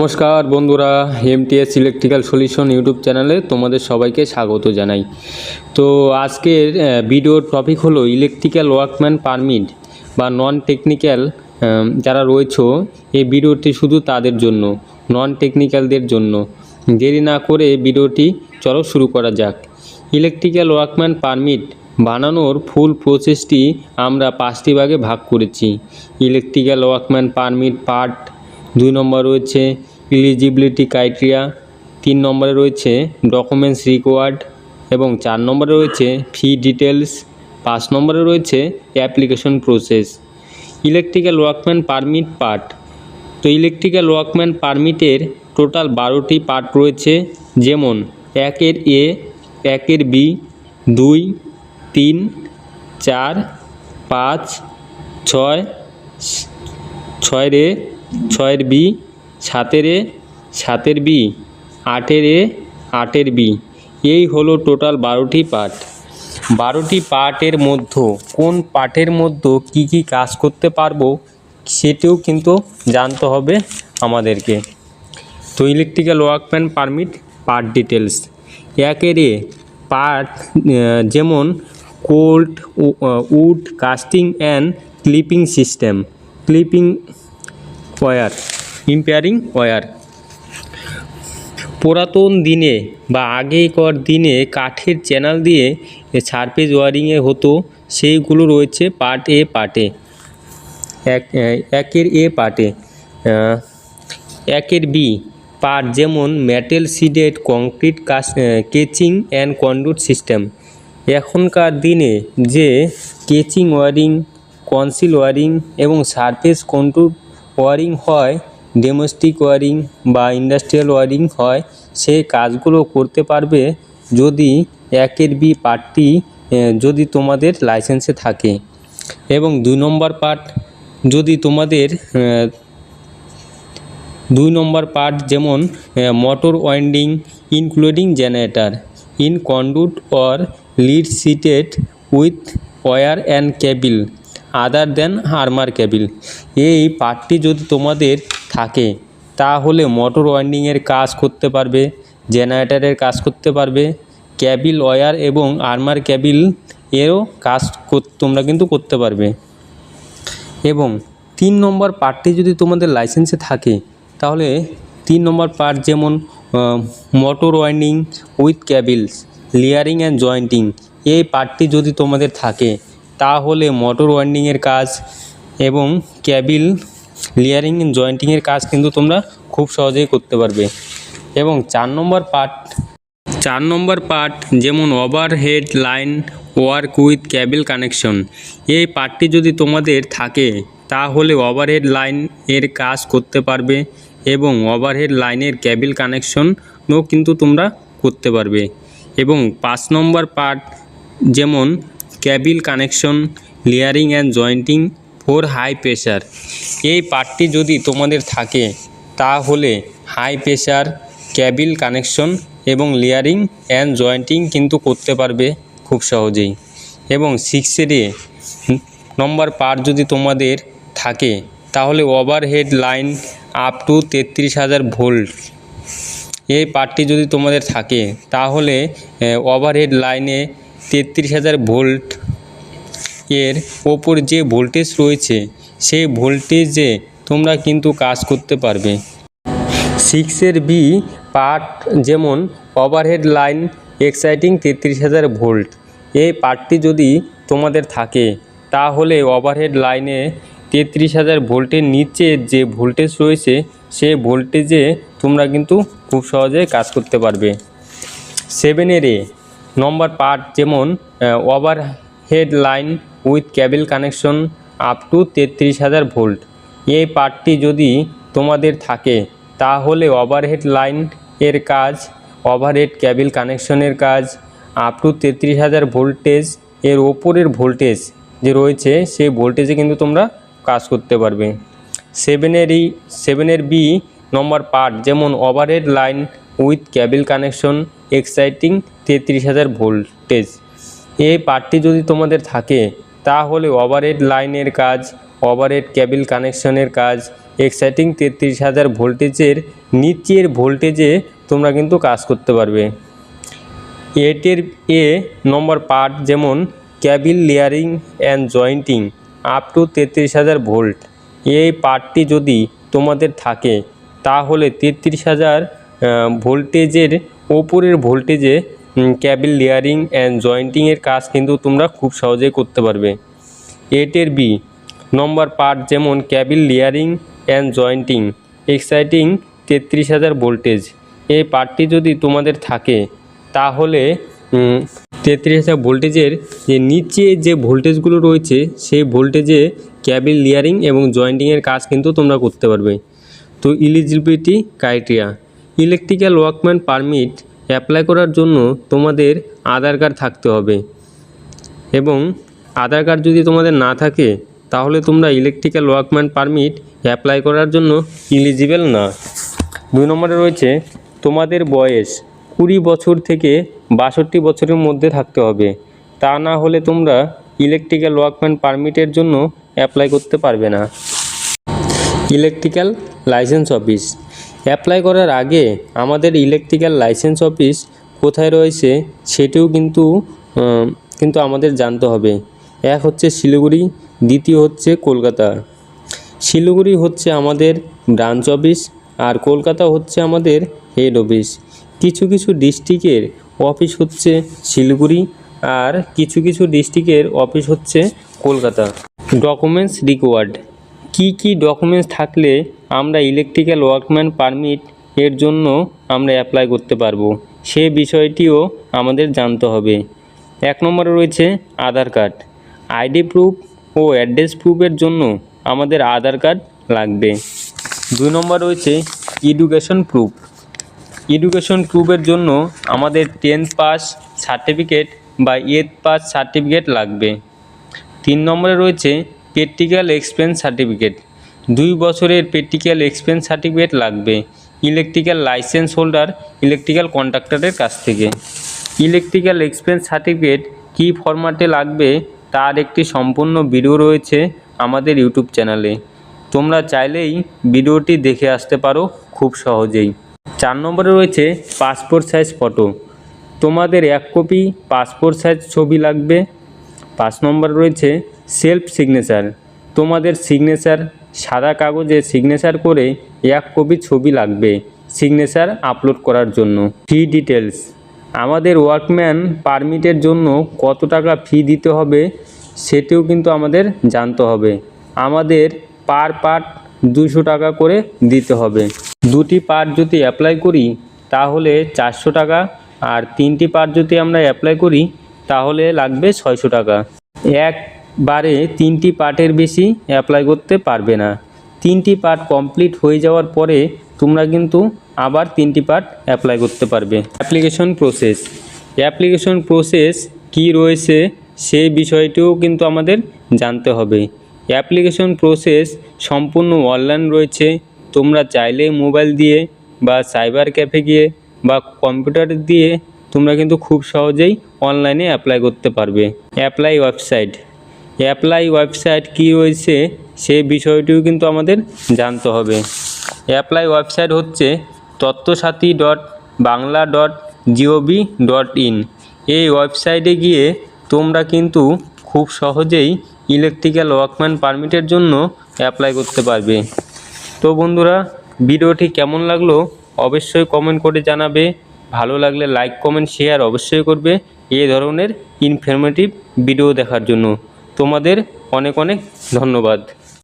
নমস্কার বন্ধুরা, MTS electrical solution YouTube চ্যানেলে তোমাদের সবাইকে স্বাগত জানাই। তো আজকের ভিডিওর টপিক হলো ইলেকট্রিক্যাল ওয়ার্কম্যান পারমিট বা নন টেকনিক্যাল যারা রয়েছে, এই ভিডিওটি শুধু তাদের জন্য, নন টেকনিক্যালদের জন্য। দেরি না করে ভিডিওটি চলো শুরু করা যাক। ইলেকট্রিক্যাল ওয়ার্কম্যান পারমিট বানানোর ফুল প্রসেসটি আমরা 5টি ভাগে ভাগ করেছি। ইলেকট্রিক্যাল ওয়ার্কম্যান পারমিট পার্ট 2 নম্বর রয়েছে এলিজিবিলিটি ক্রাইটেরিয়া, 3 নম্বরে রয়েছে ডকুমেন্টস রিকোয়ার্ড এবং 4 নম্বরে রয়েছে ফি ডিটেলস, 5 নম্বরে রয়েছে application process. Electrical workman permit part. তো ইলেকট্রিক্যাল ওয়ার্কম্যান পারমিটের টোটাল 12টি পার্ট রয়েছে, যেমন 1-এর এ, 1-এর বি, 2, 3, 4, 5, 6, 6-এর এ, 6-এর বি, 7-এর এ, 7-এর বি, 8-এর এ, 8-এর বি। এই হলো টোটাল 12টি পার্ট। 12টি পার্টের মধ্যে কোন পার্টের মধ্যে কি কি কাজ করতে পারবো সেটিও কিন্তু জানতে হবে আমাদেরকে। তো electrical workman permit part details. 1-এর এ পার্ট যেমন cold wood casting and clipping system, clipping wire, impairing wire. পুরাতন দিনে বা আগেকার দিনে কাঠের চ্যানেল দিয়ে সারফেস ওয়ারিংয়ে হতো, সেইগুলো রয়েছে পার্ট এ পার্টে। 1-এর এ পার্টে। 1-এর বি পার্ট যেমন metal seeded concrete কেচিং and conduit system. এখনকার দিনে যে কেচিং ওয়ারিং, কনসিল ওয়ারিং এবং সারফেস কন্ট্রোল ওয়ারিং হয়, ডোমেস্টিক ওয়ারিং বা ইন্ডাস্ট্রিয়াল ওয়ারিং হয়, সেই কাজগুলো করতে পারবে যদি 1-এর বি পার্টটি যদি তোমাদের লাইসেন্সে থাকে। এবং 2 নম্বর পার্ট যদি তোমাদের 2 নম্বর পার্ট যেমন motor winding including generator in conduit or lead sheathed with wire and cable other than armour cable. এই পার্টটি যদি তোমাদের থাকে তাহলে মোটর ওয়াইন্ডিংয়ের কাজ করতে পারবে, জেনারেটরের কাজ করতে পারবে, কেবল ওয়্যার এবং আর্মার কেবল এরও কাজ তোমরা কিন্তু করতে পারবে। এবং 3 নম্বর পার্টটি যদি তোমাদের লাইসেন্সে থাকে তাহলে 3 নম্বর পার্ট যেমন motor winding with cables, layering and jointing, এই পার্টটি যদি তোমাদের থাকে তাহলে মোটর ওয়াইন্ডিংয়ের কাজ এবং কেবল লেয়ারিং অ্যান্ড জয়েন্টিংয়ের কাজ কিন্তু তোমরা খুব সহজেই করতে পারবে। এবং 4 নম্বর পার্ট যেমন overhead line work with cable connection, এই পার্টটি যদি তোমাদের থাকে তাহলে ওভারহেড লাইন এর কাজ করতে পারবে এবং ওভারহেড লাইনের কেবল কানেকশনও কিন্তু তোমরা করতে পারবে। এবং 5 নম্বর পার্ট যেমন cable connection, layering and jointing for high pressure, এই পার্টটি যদি তোমাদের থাকে তাহলে হাই প্রেশার কেবল কানেকশন এবং লেয়ারিং অ্যান্ড জয়েন্টিং কিন্তু করতে পারবে খুব সহজেই। এবং 6-এর এ নম্বর পার্ট যদি তোমাদের থাকে তাহলে overhead line up to 33,000 volt, এই পার্টটি যদি তোমাদের থাকে তাহলে ওভারহেড লাইনে 33,000 ভোল্ট এর ওপর যে ভোল্টেজ রয়েছে সেই ভোল্টেজে তোমরা কিন্তু কাজ করতে পারবে। 6-এর বি পার্ট যেমন ওভারহেড লাইন এক্সাইটিং 33,000 ভোল্ট, এই পার্টটি যদি তোমাদের থাকে তাহলে ওভারহেড লাইনে 33,000 ভোল্টের নিচে যে ভোল্টেজ রয়েছে সেই ভোল্টেজে তোমরা কিন্তু খুব সহজে কাজ করতে পারবে। 7-এর এ নম্বর পার্ট যেমন overhead line with cable connection up to 33,000 volt, এই পার্টটি যদি তোমাদের থাকে তাহলে ওভারহেড লাইন এর কাজ, ওভারহেড কেবল কানেকশনের কাজ আপ টু 33,000 ভোল্টেজ এর ওপরের ভোল্টেজ যে রয়েছে সেই ভোল্টেজে কিন্তু তোমরা কাজ করতে পারবে। 7-এর বি নম্বর পার্ট যেমন overhead line with cable connection exciting 33,000 voltage, এই পার্টটি যদি তোমাদের থাকে তাহলে ওভারহেড লাইনের কাজ, ওভারহেড কেবল কানেকশনের কাজ এক্সাইটিং 33,000 ভোল্টেজের নিচের ভোল্টেজে তোমরা কিন্তু কাজ করতে পারবে। এ নম্বর পার্ট যেমন cable layering and jointing up to 33,000 volt, এই পার্টটি যদি তোমাদের থাকে তাহলে 33,000 ভোল্টেজের ওপরের ভোল্টেজে ক্যাবিল লেয়ারিং অ্যান্ড জয়েন্টিংয়ের কাজ কিন্তু তোমরা খুব সহজেই করতে পারবে। বি নম্বর পার্ট যেমন cable layering and jointing exceeding 33,000 voltage, এই পার্টটি যদি তোমাদের থাকে তাহলে 33,000 ভোল্টেজের যে নিচে যে ভোল্টেজগুলো রয়েছে সেই ভোল্টেজে ক্যাবিল লেয়ারিং এবং জয়েন্টিংয়ের কাজ কিন্তু তোমরা করতে পারবে। তো eligibility criteria, electrical workman permit apply করার জন্য তোমাদের আধার কার্ড থাকতে হবে, এবং আধার কার্ড যদি তোমাদের না থাকে তাহলে তোমরা ইলেকট্রিক্যাল ওয়ার্কম্যান পারমিট অ্যাপ্লাই করার জন্য এলিজিবল না। 2 নম্বরে রয়েছে তোমাদের বয়স 20 বছর থেকে 62 বছরের মধ্যে থাকতে হবে, তা না হলে তোমরা ইলেকট্রিক্যাল ওয়ার্কম্যান পারমিটের জন্য অ্যাপ্লাই করতে পারবে না। ইলেকট্রিক্যাল লাইসেন্স অফিস অ্যাপ্লাই করার আগে আমাদের ইলেকট্রিক্যাল লাইসেন্স অফিস কোথায় রয়েছে সেটিও কিন্তু আমাদের জানতে হবে। এক হচ্ছে শিলিগুড়ি, দ্বিতীয় হচ্ছে কলকাতা। শিলিগুড়ি হচ্ছে আমাদের ব্রাঞ্চ অফিস আর কলকাতা হচ্ছে আমাদের হেড অফিস। কিছু কিছু ডিস্ট্রিক্টের অফিস হচ্ছে শিলিগুড়ি আর কিছু কিছু ডিস্ট্রিক্টের অফিস হচ্ছে কলকাতা। ডকুমেন্টস রিকোয়ার্ড, কি ডকুমেন্টস থাকলে আমরা ইলেকট্রিক্যাল ওয়ার্কম্যান পারমিট এর জন্য আমরা অ্যাপ্লাই করতে পারবো সে বিষয়টিও আমাদের জানতে হবে। 1 নম্বরে রয়েছে আধার card, ID proof oh address প্রুফের জন্য আমাদের আধার কার্ড লাগবে। 2 নম্বর রয়েছে এডুকেশন প্রুফ, এডুকেশন প্রুফের জন্য আমাদের 10th পাস সার্টিফিকেট বা 8th পাস সার্টিফিকেট লাগবে। 3 নম্বরে রয়েছে প্র্যাকটিক্যাল এক্সপিরিয়েন্স সার্টিফিকেট, 2 বছরের প্র্যাকটিক্যাল এক্সপিরিয়েন্স সার্টিফিকেট লাগবে ইলেকট্রিক্যাল লাইসেন্স হোল্ডার ইলেকট্রিক্যাল কন্ট্রাক্টরের কাছ থেকে। ইলেকট্রিক্যাল এক্সপিরিয়েন্স সার্টিফিকেট কী ফরম্যাটে লাগবে তার একটি সম্পূর্ণ ভিডিও রয়েছে আমাদের ইউটিউব চ্যানেলে, তোমরা চাইলেই ভিডিওটি দেখে আসতে পারো খুব সহজেই। 4 নম্বরে রয়েছে পাসপোর্ট সাইজ ফটো, তোমাদের 1 কপি পাসপোর্ট সাইজ ছবি লাগবে। 5 নম্বরে রয়েছে সেলফ সিগনেচার, তোমাদের সিগনেচার সাদা কাগজে সিগনেচার করে 1 কপি ছবি লাগবে সিগনেচার আপলোড করার জন্য। ফি ডিটেলস, আমাদের ওয়ার্কম্যান পারমিটের জন্য কত টাকা ফি দিতে হবে সেটিও কিন্তু আমাদের জানতে হবে। আমাদের পার পার্ট 200 টাকা করে দিতে হবে। 2টি পার্ট যদি অ্যাপ্লাই করি তাহলে 400 টাকা, আর 3টি পার্ট যদি আমরা অ্যাপ্লাই করি তাহলে লাগবে 600 টাকা। একবারে 3টি পার্টের বেশি অ্যাপ্লাই করতে পারবে না। 3টি পার্ট কমপ্লিট হয়ে যাওয়ার পরে তোমরা কিন্তু আবার 3টি পার্ট অ্যাপ্লাই করতে পারবে। অ্যাপ্লিকেশন প্রসেস কি রয়েছে সেই বিষয়টিও কিন্তু আমাদের জানতে হবে। অ্যাপ্লিকেশন প্রসেস সম্পূর্ণ অনলাইন রয়েছে, তোমরা চাইলে মোবাইল দিয়ে বা সাইবার ক্যাফে গিয়ে বা কম্পিউটার দিয়ে তোমরা কিন্তু খুব সহজেই অনলাইনে অ্যাপ্লাই করতে পারবে। অ্যাপ্লাই ওয়েবসাইট কী রয়েছে সেই বিষয়টিও কিন্তু আমাদের জানতে হবে। অ্যাপ্লাই ওয়েবসাইট হচ্ছে totsathi.bangla.gov.in, এই ওয়েবসাইটে গিয়ে তোমরা কিন্তু খুব সহজেই ইলেকট্রিক্যাল ওয়ার্কম্যান পারমিটের জন্য অ্যাপ্লাই করতে পারবে। তো বন্ধুরা, ভিডিওটি কেমন লাগলো অবশ্যই কমেন্ট করে জানাবে, ভালো লাগলে লাইক কমেন্ট শেয়ার অবশ্যই করবে। এই ধরনের ইনফরমেটিভ ভিডিও দেখার জন্য তোমাদের অনেক অনেক ধন্যবাদ।